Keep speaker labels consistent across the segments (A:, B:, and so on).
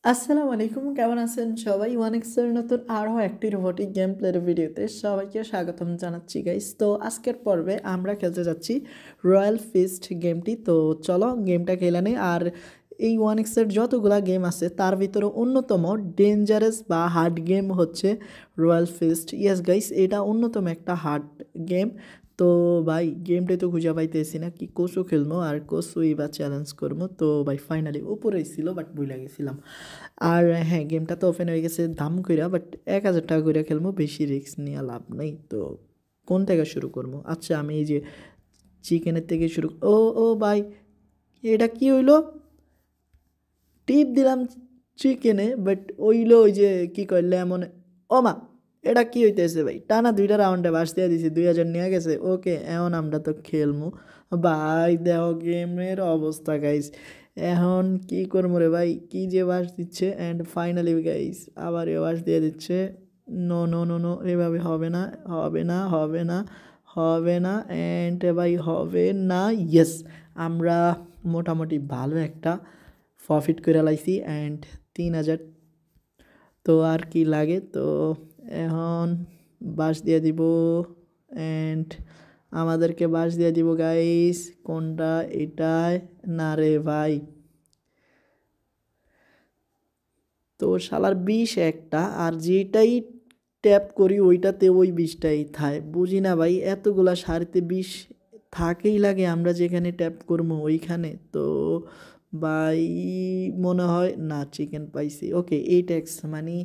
A: আসসালামু আলাইকুম, কেমন আছেন সবাই? ওয়ানেক্সের নতুন আরও একটি রোবোটিক গেম প্লের ভিডিওতে সবাইকে স্বাগতম জানাচ্ছি গাইস। তো আজকের পর্বে আমরা খেলতে যাচ্ছি রয়্যাল ফিস্ট গেমটি। তো চলো গেমটা খেলে নেই। আর এই ওয়ানেক্সের যতগুলা গেম আছে তার ভিতরে অন্যতম ডেঞ্জারাস বা হার্ড গেম হচ্ছে রয়্যাল ফিস্ট। ইয়েস গাইস, এটা অন্যতম একটা হার্ড গেম। তো ভাই গেমটাই তো খুঁজে পাইতেছি না, কি কোসো খেলবো আর কোসোই বা চ্যালেঞ্জ করবো। তো ভাই ফাইনালি উপরেই ছিল বাট ভুলে গেছিলাম। আর হ্যাঁ, গেমটা তো ওপেন হয়ে গেছে দাম কইরা, বাট 1000 টাকা করে খেলবো, বেশি রিস্ক নিয়ে লাভ নেই। তো কোন থেকে শুরু করবো? আচ্ছা আমি এই যে চিকেনের থেকে শুরু। ও ও ভাই, এটা কি হইলো? টিপ দিলাম চিকেনে, বাট ওইলো ওই যে কি কয় লেমন। ও মা, এটা কি হইতেছে ভাই? টানা 2টা রাউন্ডে বাস দিয়ে দিছি, 2000 নিয়ে গেছে। ওকে, এখন আমরা তো খেলবো। ভাই দেখো গেমের অবস্থা গাইস। এখন কি করবো রে ভাই, কি যে বাস দিচ্ছে। অ্যান্ড ফাইনালি গাইস আবার এ বাস দিয়ে দিচ্ছে। নো নো নো নো, এভাবে হবে না, হবে না, হবে না, হবে না, অ্যান্ড ভাই হবে না। ইয়েস, আমরা মোটামুটি ভালো একটা প্রফিট করে লাইছি। অ্যান্ড 3000। তো আর কি লাগে? তো এখন বাস দিয়ে দিব। অ্যান্ড আমাদেরকে বাস দিয়ে দিব গাইস। কোনটা? এটাই না রে ভাই। তো শালার 20 একটা, আর যেটাই ট্যাপ করি ওইটাতে ওই 20টাই থায়। বুঝি না ভাই, এতগুলা সারিতে 20 থাকেই লাগে, আমরা যেখানে ট্যাপ করবো ওইখানে। তো ভাই মনে হয় না চিকেন পাইছি। ওকে, 8x মানে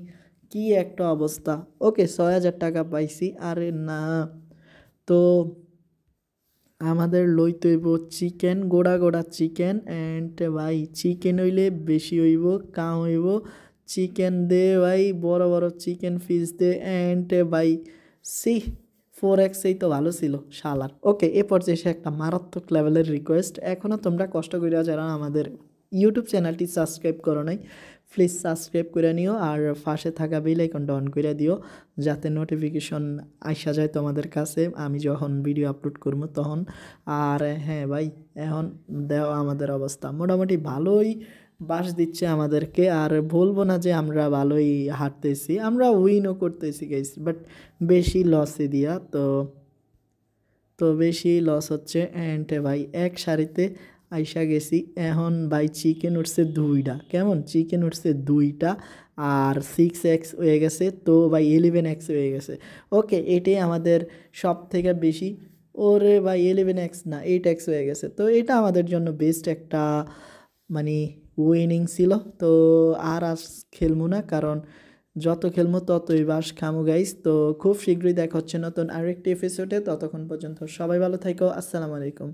A: কি একটা অবস্থা। ওকে, 6000 টাকা পাইছি। আরে না, তো আমাদের লইতে হইব চিকেন, গোড়া গোড়া চিকেন। অ্যান্ড ভাই চিকেন হইলে বেশি হইব, কাম হইব। চিকেন দে ভাই, বড় বড় চিকেন পিস দে। অ্যান্ড ভাই সি 4x তো ভালো ছিল শালার। ওকে, এ পর্যায়ে এসে একটা মারাত্মক লেভেলের রিকোয়েস্ট। এখনও তোমরা কষ্ট করিয়া যারা আমাদের ইউটিউব চ্যানেলটি সাবস্ক্রাইব করো নাই, প্লিজ সাবস্ক্রাইব করে নিও। আর পাশে থাকা বেল আইকনটা অন করে দিও, যাতে নোটিফিকেশন আইসা যায় তোমাদের কাছে আমি যখন ভিডিও আপলোড করবো তখন। আর হ্যাঁ ভাই, এখন দেওয়া আমাদের অবস্থা মোটামুটি ভালোই বাস দিচ্ছে আমাদেরকে। আর বলবো না যে আমরা ভালোই হারতেছি, আমরা উইনও করতেছি গাইস, বাট বেশি লসে দিয়া। তো বেশি লস হচ্ছে। অ্যান্ড ভাই এক সারিতে আইসা গেছি। এখন ভাই চিকেন উঠছে 2টা, কেমন চিকেন উঠছে 2টা। আর 6x হয়ে গেছে, তো ভাই 11x হয়ে গেছে। ওকে, এটাই আমাদের সব থেকে বেশি। ওরে ভাই 11x না, 8x হয়ে গেছে। তো এটা আমাদের জন্য বেস্ট একটা মানে উইনিং ছিল। তো আর খেলবো না, কারণ যত খেলবো ততই বাস খামু গাইস। তো খুব শীঘ্রই দেখা হচ্ছে নতুন আরেকটি এপিসোডে। ততক্ষণ পর্যন্ত সবাই ভালো থাকো। আসসালামু আলাইকুম।